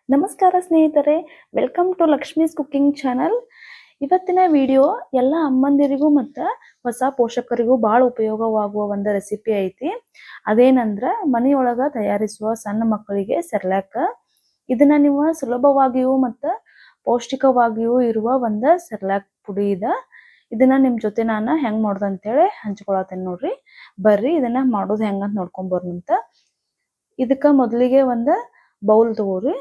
ನಮಸ್ಕಾರ ಸ್ನೇಹಿತರೆ, welcome to Lakshmi's cooking channel. ಇವತ್ತಿನ ವಿಡಿಯೋ ಎಲ್ಲ ಅಮ್ಮಂದಿರಿಗೂ ಮತ್ತು ಹೊಸ ಪೋಷಕರಿಗೂ ಭಾಳ ಉಪಯೋಗವಾಗುವ ಒಂದು ರೆಸಿಪಿ ಐತಿ. ಅದೇನಂದ್ರೆ ಮನೆಯೊಳಗೆ ತಯಾರಿಸುವ ಸಣ್ಣ ಮಕ್ಕಳಿಗೆ ಸೆರ್ಲ್ಯಾಕ್. ಇದನ್ನ ನೀವು ಸುಲಭವಾಗಿಯೂ ಮತ್ತು ಪೌಷ್ಟಿಕವಾಗಿಯೂ ಇರುವ ಒಂದು ಸೆರ್ಲ್ಯಾಕ್ ಪುಡಿ ಇದೆ. ಇದನ್ನ ನಿಮ್ಮ ಜೊತೆ ನಾನು ಹೆಂಗೆ ಮಾಡೋದು ಅಂತೇಳಿ ಹಂಚ್ಕೊಳತ್ತೇನೆ ನೋಡ್ರಿ. ಬರ್ರಿ ಇದನ್ನ ಮಾಡೋದು ಹೆಂಗಂತ ನೋಡ್ಕೊಂಬರ್ನಂತ. ಇದಕ್ಕೆ ಮೊದಲಿಗೆ ಒಂದು ಬೌಲ್ ತಗೋರಿ.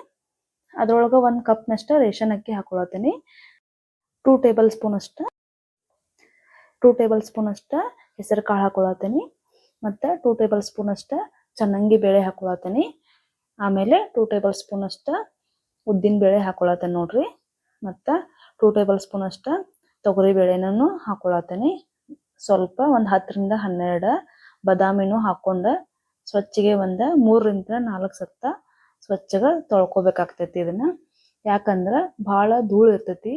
ಅದ್ರೊಳಗೆ 1 ಕಪ್ನಷ್ಟು ರೇಷನ್ ಅಕ್ಕಿ ಹಾಕೊಳತ್ತೀನಿ. 2 ಟೇಬಲ್ ಸ್ಪೂನ್ ಅಷ್ಟು ಹೆಸರು ಕಾಳು ಹಾಕೊಳತ್ತೀನಿ. ಮತ್ತು 2 ಟೇಬಲ್ ಸ್ಪೂನ್ ಅಷ್ಟು ಚನ್ನಂಗಿ ಬೇಳೆ ಹಾಕೊಳತ್ತೀನಿ. ಆಮೇಲೆ 2 ಟೇಬಲ್ ಸ್ಪೂನ್ ಅಷ್ಟು ಉದ್ದಿನ ಬೇಳೆ ಹಾಕೊಳತ್ತೀನಿ ನೋಡ್ರಿ. ಮತ್ತು 2 ಟೇಬಲ್ ಸ್ಪೂನ್ ಅಷ್ಟು ತೊಗರಿ ಬೇಳೆನೂ ಹಾಕೊಳತ್ತೀನಿ. ಸ್ವಲ್ಪ ಒಂದು 10ರಿಂದ 12 ಬಾದಾಮಿನೂ ಹಾಕೊಂಡು ಸ್ವಚ್ಛಗೆ ಒಂದು 3ರಿಂದ 4 ಸತ್ತ ಸ್ವಚ್ಛಗೆ ತೊಳ್ಕೊಬೇಕಾಗ್ತೈತಿ. ಇದನ್ನ ಯಾಕಂದ್ರೆ ಭಾಳ ಧೂಳು ಇರ್ತೈತಿ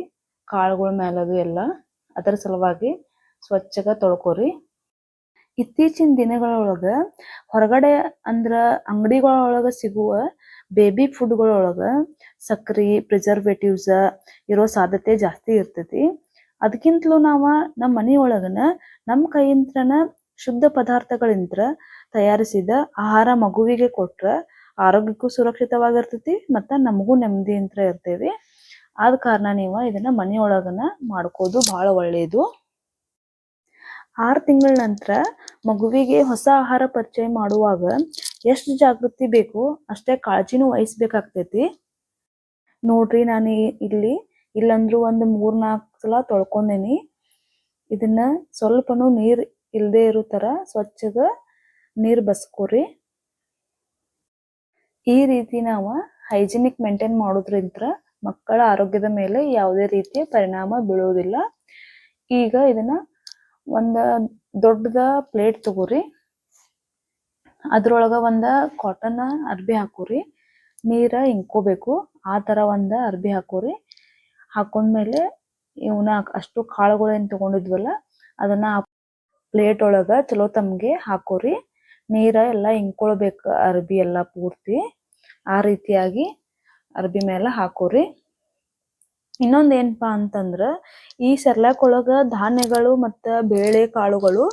ಕಾಳುಗಳ ಮೇಲದು ಎಲ್ಲ, ಅದರ ಸಲುವಾಗಿ ಸ್ವಚ್ಛಗೆ ತೊಳ್ಕೊರಿ. ಇತ್ತೀಚಿನ ದಿನಗಳೊಳಗೆ ಹೊರಗಡೆ ಅಂದ್ರೆ ಅಂಗಡಿಗಳೊಳಗೆ ಸಿಗುವ ಬೇಬಿ ಫುಡ್ಗಳೊಳಗೆ ಸಕ್ಕರೆ ಪ್ರಿಸರ್ವೇಟಿವ್ಸ್ ಇರೋ ಸಾಧ್ಯತೆ ಜಾಸ್ತಿ ಇರ್ತೈತಿ. ಅದಕ್ಕಿಂತಲೂ ನಾವು ನಮ್ಮ ಮನೆಯೊಳಗನ ನಮ್ಮ ಕೈಯಿಂತ್ರನ ಶುದ್ಧ ಪದಾರ್ಥಗಳಿಂದ ತಯಾರಿಸಿದ ಆಹಾರ ಮಗುವಿಗೆ ಕೊಟ್ರೆ ಆರೋಗ್ಯಕ್ಕೂ ಸುರಕ್ಷಿತವಾಗಿರ್ತೈತಿ ಮತ್ತು ನಮಗೂ ನೆಮ್ಮದಿಯಿಂದ ಇರ್ತೇವೆ. ಆದ ಕಾರಣ ನೀವು ಇದನ್ನ ಮನೆಯೊಳಗನ ಮಾಡ್ಕೋದು ಭಾಳ ಒಳ್ಳೆಯದು. 6 ತಿಂಗಳ ನಂತರ ಮಗುವಿಗೆ ಹೊಸ ಆಹಾರ ಪರಿಚಯ ಮಾಡುವಾಗ ಎಷ್ಟು ಜಾಗೃತಿ ಬೇಕು ಅಷ್ಟೇ ಕಾಳಜಿನೂ ವಹಿಸ್ಬೇಕಾಗ್ತೈತಿ ನೋಡ್ರಿ. ನಾನು ಇಲ್ಲಂದ್ರೂ ಒಂದು 3-4 ಸಲ ತೊಳ್ಕೊಂಡೇನಿ. ಇದನ್ನ ಸ್ವಲ್ಪನೂ ನೀರು ಇಲ್ಲದೆ ಇರೋ ಥರ ಸ್ವಚ್ಛಗೆ ನೀರು ಬಸ್ಕೋರಿ. ಈ ರೀತಿ ನಾವು ಹೈಜಿನಿಕ್ ಮೇಂಟೈನ್ ಮಾಡೋದ್ರಿಂದ ಮಕ್ಕಳ ಆರೋಗ್ಯದ ಮೇಲೆ ಯಾವುದೇ ರೀತಿಯ ಪರಿಣಾಮ ಬೀಳೋದಿಲ್ಲ. ಈಗ ಇದನ್ನ ಒಂದು ದೊಡ್ಡದ ಪ್ಲೇಟ್ ತಗೋರಿ. ಅದ್ರೊಳಗೆ ಒಂದು ಕಾಟನ್ ಅರ್ಬಿ ಹಾಕೋರಿ. ನೀರ ಇಂಕೋಬೇಕು ಆ ಥರ ಒಂದು ಅರ್ಬಿ ಹಾಕೋರಿ. ಹಾಕೊಂಡ್ಮೇಲೆ ಇವನ್ನ ಅಷ್ಟು ಕಾಳುಗಳೇನು ತಗೊಂಡಿದ್ವಲ್ಲ ಅದನ್ನ ಆ ಪ್ಲೇಟ್ ಒಳಗೆ ಚಲೋ ತಮ್ಗೆ ಹಾಕೋರಿ. ನೀರ ಎಲ್ಲ ಇಂಕೊಳ್ಬೇಕು ಅರ್ಬಿ ಎಲ್ಲ ಪೂರ್ತಿ. ಆ ರೀತಿಯಾಗಿ ಅರ್ಬಿ ಮೇಲೆ ಹಾಕೋರಿ. ಇನ್ನೊಂದು ಏನಪ್ಪ ಅಂತಂದ್ರೆ ಈ ಸೆರ್ಲ್ಯಾಕ್ ಒಳಗೆ ಧಾನ್ಯಗಳು ಮತ್ತು ಬೇಳೆ ಕಾಳುಗಳು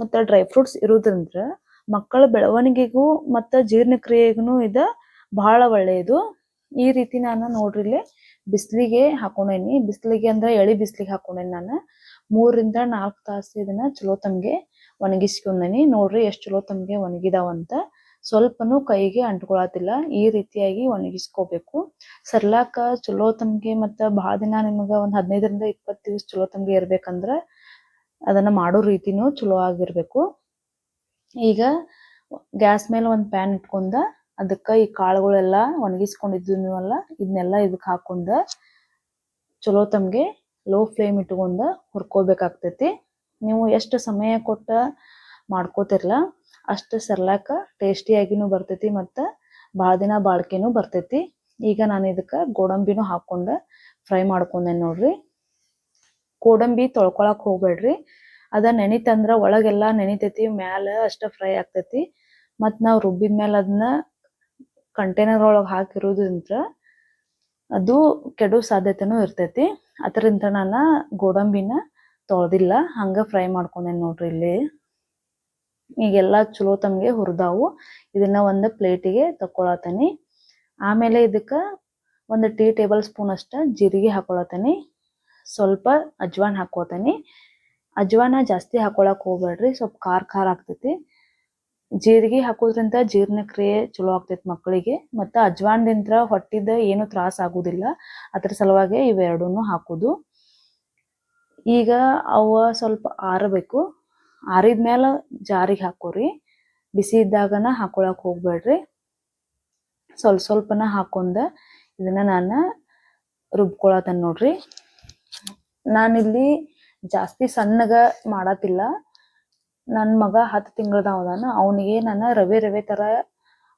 ಮತ್ತು ಡ್ರೈ ಫ್ರೂಟ್ಸ್ ಇರೋದ್ರಿಂದ ಮಕ್ಕಳ ಬೆಳವಣಿಗೆಗೂ ಮತ್ತು ಜೀರ್ಣಕ್ರಿಯೆಗೂ ಇದು ಭಾಳ ಒಳ್ಳೆಯದು. ಈ ರೀತಿ ನಾನು ನೋಡ್ರಿಲ್ಲಿ ಬಿಸಿಲಿಗೆ ಹಾಕೊಂಡೇನಿ. ಬಿಸಿಲಿಗೆ ಅಂದ್ರೆ ಎಳಿ ಬಿಸಿಲಿಗೆ ಹಾಕೊಂಡೇನಿ. ನಾನು 3ರಿಂದ 4 ತಾಸು ಇದನ್ನ ಚಲೋ ತಮ್ಗೆ ಒಣಗಿಸ್ಕೊಂಡೇನಿ. ನೋಡ್ರಿ ಎಷ್ಟು ಚಲೋ ತಮ್ಗೆ ಒಣಗಿದಾವಂತ. ಸ್ವಲ್ಪನೂ ಕೈಗೆ ಅಂಟ್ಕೊಳತಿಲ್ಲ. ಈ ರೀತಿಯಾಗಿ ಒಣಗಿಸ್ಕೋಬೇಕು. ಸೆರ್ಲ್ಯಾಕ್ ಚಲೋ ತಮ್ಗೆ ಮತ್ತು ಭಾಳ ದಿನ ನಿಮಗೆ ಒಂದು 15ರಿಂದ 20 ದಿವಸ ಚಲೋ ತಮ್ಗೆ ಇರ್ಬೇಕಂದ್ರೆ ಅದನ್ನ ಮಾಡೋ ರೀತಿನೂ ಚಲೋ ಆಗಿರ್ಬೇಕು. ಈಗ ಗ್ಯಾಸ್ ಮೇಲೆ ಒಂದು ಪ್ಯಾನ್ ಇಟ್ಕೊಂಡ ಅದಕ್ಕೆ ಈ ಕಾಳುಗಳೆಲ್ಲ ಒಣಗಿಸ್ಕೊಂಡಿದ್ವಲ್ಲ ಇದನ್ನೆಲ್ಲ ಇದಕ್ಕೆ ಹಾಕೊಂಡು ಚಲೋ ತಮ್ಗೆ ಲೋ ಫ್ಲೇಮ್ ಇಟ್ಕೊಂಡು ಹುರ್ಕೋಬೇಕಾಗ್ತೈತಿ. ನೀವು ಎಷ್ಟು ಸಮಯ ಕೊಟ್ಟ ಮಾಡ್ಕೋತಿರಲ್ಲ ಅಷ್ಟು ಸೆರ್ಲ್ಯಾಕ್ ಟೇಸ್ಟಿಯಾಗಿನೂ ಬರ್ತೈತಿ ಮತ್ತು ಭಾಳ ದಿನ ಬಾಳಿಕೆನೂ ಬರ್ತೈತಿ. ಈಗ ನಾನು ಇದಕ್ಕೆ ಗೋಡಂಬಿನೂ ಹಾಕೊಂಡು ಫ್ರೈ ಮಾಡ್ಕೊಂಡೇನೆ ನೋಡ್ರಿ. ಗೋಡಂಬಿ ತೊಳ್ಕೊಳಕ್ಕೆ ಹೋಗ್ಬೇಡ್ರಿ. ಅದ ನೆನಿತಂದ್ರೆ ಒಳಗೆಲ್ಲ ನೆನಿತೈತಿ, ಮ್ಯಾಲ ಅಷ್ಟೇ ಫ್ರೈ ಆಗ್ತೈತಿ. ಮತ್ತು ನಾವು ರುಬ್ಬಿದ ಮೇಲೆ ಅದನ್ನ ಕಂಟೈನರ್ ಒಳಗೆ ಹಾಕಿರೋದ್ರಿಂದ ಅದು ಕೆಡೋ ಸಾಧ್ಯತೆನೂ ಇರ್ತೈತಿ. ಅದರಿಂದ ನಾನು ಗೋಡಂಬಿನ ತೊಳೆದಿಲ್ಲ, ಹಂಗೆ ಫ್ರೈ ಮಾಡ್ಕೊಂಡೇನೆ ನೋಡ್ರಿ. ಇಲ್ಲಿ ಈಗೆಲ್ಲ ಚಲೋ ತಮ್ಗೆ ಹುರಿದಾವು. ಇದನ್ನ ಒಂದು ಪ್ಲೇಟಿಗೆ ತಗೊಳತೀನಿ. ಆಮೇಲೆ ಇದಕ್ಕೆ ಒಂದು ಟೀ ಟೇಬಲ್ ಸ್ಪೂನ್ ಅಷ್ಟು ಜೀರಿಗೆ ಹಾಕೊಳತೀನಿ. ಸ್ವಲ್ಪ ಅಜ್ವಾನ್ ಹಾಕೋತೀನಿ. ಅಜ್ವಾನ ಜಾಸ್ತಿ ಹಾಕೊಳಕ್ಕೆ ಹೋಗ್ಬೇಡ್ರಿ, ಸ್ವಲ್ಪ ಖಾರ ಆಗ್ತೈತಿ. ಜೀರಿಗೆ ಹಾಕೋದ್ರಿಂದ ಜೀರ್ಣಕ್ರಿಯೆ ಚಲೋ ಆಗ್ತೈತಿ ಮಕ್ಕಳಿಗೆ ಮತ್ತು ಅಜ್ವಾನದಿಂದ ಹೊಟ್ಟಿದ ಏನು ತ್ರಾಸ ಆಗೋದಿಲ್ಲ. ಅದ್ರ ಸಲುವಾಗಿ ಇವೆರಡನ್ನೂ ಹಾಕೋದು. ಈಗ ಅವ ಸ್ವಲ್ಪ ಆರಬೇಕು. ಆರಿದ್ಮೇಲೆ ಜಾರಿಗೆ ಹಾಕೋರಿ. ಬಿಸಿ ಇದ್ದಾಗನ ಹಾಕೊಳಕ್ಕೆ ಹೋಗ್ಬೇಡ್ರಿ. ಸ್ವಲ್ಪನ ಹಾಕೊಂಡ ಇದನ್ನ ನಾನು ರುಬ್ಕೊಳತೇನೆ ನೋಡ್ರಿ. ನಾನಿಲ್ಲಿ ಜಾಸ್ತಿ ಸಣ್ಣಗೆ ಮಾಡತ್ತಿಲ್ಲ. ನನ್ನ ಮಗ 10 ತಿಂಗಳದವದಾನ, ಅವನಿಗೆ ನಾನು ರವೆ ಥರ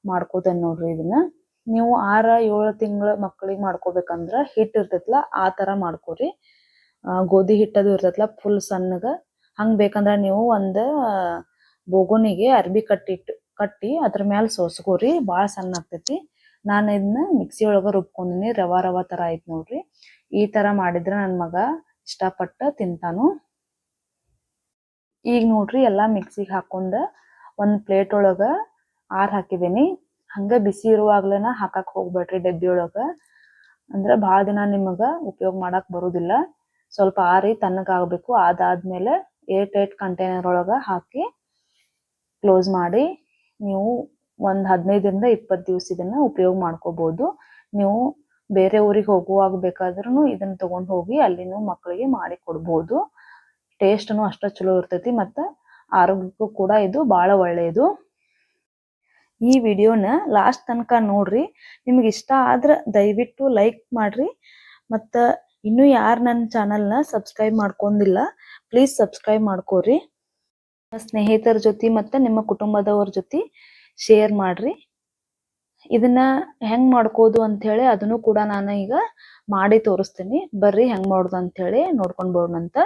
ಮಾಡ್ಕೋತೇನೆ ನೋಡ್ರಿ. ಇದನ್ನ ನೀವು 6-7 ತಿಂಗಳ ಮಕ್ಕಳಿಗೆ ಮಾಡ್ಕೋಬೇಕಂದ್ರೆ ಹಿಟ್ಟು ಇರ್ತೈತಲ್ಲ ಆ ಥರ ಮಾಡ್ಕೋರಿ. ಗೋಧಿ ಹಿಟ್ಟದು ಇರ್ತೈತಲ್ಲ ಫುಲ್ ಸಣ್ಣಗೆ ಹಂಗೆ ಬೇಕಂದ್ರೆ ನೀವು ಒಂದು ಬೋಗುಣಿಗೆ ಅರ್ಬಿ ಕಟ್ಟಿ ಅದ್ರ ಮೇಲೆ ಸೋಸ್ಕೋರಿ. ಭಾಳ ಸಣ್ಣ ಆಗ್ತೈತಿ. ನಾನು ಇದನ್ನ ಮಿಕ್ಸಿ ಒಳಗೆ ರುಬ್ಕೊಂಡಿನಿ. ರವಾ ರವಾ ಥರ ಆಯ್ತು ನೋಡ್ರಿ. ಈ ಥರ ಮಾಡಿದ್ರೆ ನನ್ನ ಮಗ ಇಷ್ಟಪಟ್ಟು ತಿಂತಾನು. ಈಗ ನೋಡ್ರಿ ಎಲ್ಲ ಮಿಕ್ಸಿಗೆ ಹಾಕೊಂಡು ಒಂದು ಪ್ಲೇಟ್ ಒಳಗೆ ಹಾಕಿದ್ದೀನಿ. ಹಂಗೆ ಬಿಸಿ ಇರುವಾಗ್ಲೇ ಹಾಕಕ್ಕೆ ಹೋಗ್ಬೇಡ್ರಿ ಡಬ್ಬಿ ಒಳಗೆ. ಅಂದ್ರೆ ಭಾಳ ದಿನ ನಿಮಗೆ ಉಪಯೋಗ ಮಾಡಕ್ಕೆ ಬರೋದಿಲ್ಲ. ಸ್ವಲ್ಪ ಆರಿ ತಣ್ಣಗಾಗಬೇಕು. ಅದಾದ್ಮೇಲೆ ಏರ್ ಟೈಟ್ ಕಂಟೈನರ್ ಒಳಗೆ ಹಾಕಿ ಕ್ಲೋಸ್ ಮಾಡಿ ನೀವು ಒಂದು 15ರಿಂದ 20 ದಿವಸ ಇದನ್ನು ಉಪಯೋಗ ಮಾಡ್ಕೋಬೋದು. ನೀವು ಬೇರೆ ಊರಿಗೆ ಹೋಗುವಾಗ ಬೇಕಾದ್ರೂ ಇದನ್ನು ತೊಗೊಂಡು ಹೋಗಿ ಅಲ್ಲಿನೂ ಮಕ್ಕಳಿಗೆ ಮಾಡಿ ಕೊಡ್ಬೋದು. ಟೇಸ್ಟೂ ಅಷ್ಟೇ ಚಲೋ ಇರ್ತೈತಿ ಮತ್ತು ಆರೋಗ್ಯಕ್ಕೂ ಕೂಡ ಇದು ಭಾಳ ಒಳ್ಳೆಯದು. ಈ ವಿಡಿಯೋನ ಲಾಸ್ಟ್ ತನಕ ನೋಡ್ರಿ. ನಿಮ್ಗೆ ಇಷ್ಟ ಆದ್ರೆ ದಯವಿಟ್ಟು ಲೈಕ್ ಮಾಡಿರಿ. ಮತ್ತು ಇನ್ನೂ ಯಾರು ನನ್ನ ಚಾನಲ್ನ ಸಬ್ಸ್ಕ್ರೈಬ್ ಮಾಡ್ಕೊಂಡಿಲ್ಲ ಪ್ಲೀಸ್ ಸಬ್ಸ್ಕ್ರೈಬ್ ಮಾಡ್ಕೋರಿ. ಸ್ನೇಹಿತರ ಜೊತೆ ಮತ್ತು ನಿಮ್ಮ ಕುಟುಂಬದವ್ರ ಜೊತೆ ಶೇರ್ ಮಾಡ್ರಿ. ಇದನ್ನ ಹೆಂಗ್ ಮಾಡ್ಕೋದು ಅಂಥೇಳಿ ಅದನ್ನು ಕೂಡ ನಾನು ಈಗ ಮಾಡಿ ತೋರಿಸ್ತೀನಿ. ಬರ್ರಿ ಹೆಂಗ್ ಮಾಡೋದು ಅಂಥೇಳಿ ನೋಡ್ಕೊಂಡು ಬರೋಣಂತ.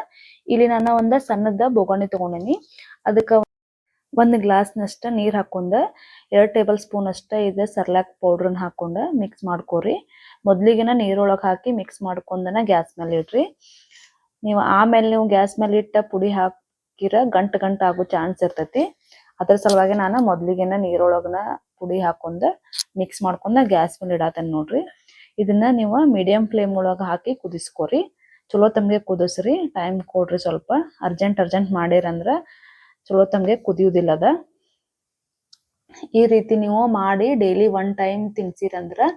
ಇಲ್ಲಿ ನಾನು ಒಂದು ಸಣ್ಣದ ಬೊಗಣಿ ತೊಗೊಂಡಿನಿ. ಅದಕ್ಕೆ 1 ಗ್ಲಾಸ್ನಷ್ಟು ನೀರು ಹಾಕೊಂಡು 2 ಟೇಬಲ್ ಸ್ಪೂನ್ ಅಷ್ಟು ಇದೆ ಸರ್ಲಾಕ್ ಪೌಡ್ರನ್ನ ಹಾಕೊಂಡು ಮಿಕ್ಸ್ ಮಾಡ್ಕೋರಿ. ಮೊದಲಿಗೆನ ನೀರೊಳಗೆ ಹಾಕಿ ಮಿಕ್ಸ್ ಮಾಡ್ಕೊಂಡನ ಗ್ಯಾಸ್ ಮೇಲೆ ಇಡ್ರಿ. ಆಮೇಲೆ ನೀವು ಗ್ಯಾಸ್ ಮೇಲೆ ಇಟ್ಟ ಪುಡಿ ಹಾಕಿರ ಗಂಟು ಆಗೋ ಚಾನ್ಸ್ ಇರ್ತೈತಿ. ಅದ್ರ ಸಲುವಾಗಿ ನಾನು ಮೊದಲಿಗೆನ ನೀರೊಳಗನ ಪುಡಿ ಹಾಕೊಂಡು ಮಿಕ್ಸ್ ಮಾಡ್ಕೊಂಡು ಗ್ಯಾಸ್ ಮೇಲೆ ಇಡತ್ತೇನೆ ನೋಡ್ರಿ. ಇದನ್ನ ನೀವು ಮೀಡಿಯಂ ಫ್ಲೇಮ್ ಒಳಗೆ ಹಾಕಿ ಕುದಿಸ್ಕೋರಿ. ಚಲೋ ತಮಗೆ ಕುದಿಸ್ರಿ. ಟೈಮ್ ಕೊಡ್ರಿ. ಸ್ವಲ್ಪ ಅರ್ಜೆಂಟ್ ಮಾಡಿರಂದ್ರೆ ಚಲೋ ತಮಗೆ ಕುದಿಯೋದಿಲ್ಲ ಅದ. ಈ ರೀತಿ ನೀವು ಮಾಡಿ ಡೈಲಿ 1 ಟೈಮ್ ತಿನ್ಸಿರಂದ್ರೆ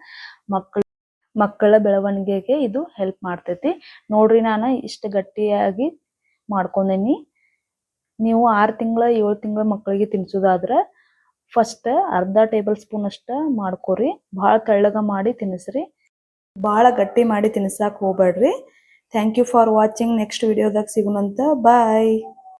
ಮಕ್ಕಳ ಬೆಳವಣಿಗೆಗೆ ಇದು ಹೆಲ್ಪ್ ಮಾಡ್ತೈತಿ. ನೋಡ್ರಿ ನಾನು ಇಷ್ಟು ಗಟ್ಟಿಯಾಗಿ ಮಾಡ್ಕೊಂಡೇನಿ. ನೀವು 6 ತಿಂಗಳ 7 ತಿಂಗಳ ಮಕ್ಕಳಿಗೆ ತಿನ್ಸೋದಾದ್ರೆ ಫಸ್ಟ್ ಅರ್ಧ ಟೇಬಲ್ ಸ್ಪೂನ್ ಅಷ್ಟ ಮಾಡ್ಕೋರಿ. ಭಾಳ ತೆಳ್ಳಗ ಮಾಡಿ ತಿನ್ನಿಸ್ರಿ. ಭಾಳ ಗಟ್ಟಿ ಮಾಡಿ ತಿನ್ಸಕ್ಕೆ ಹೋಗ್ಬೇಡ್ರಿ. Thank you for watching. Next ವಿಡಿಯೋದಾಗ ಸಿಗೋಣಂತ. ಬಾಯ್.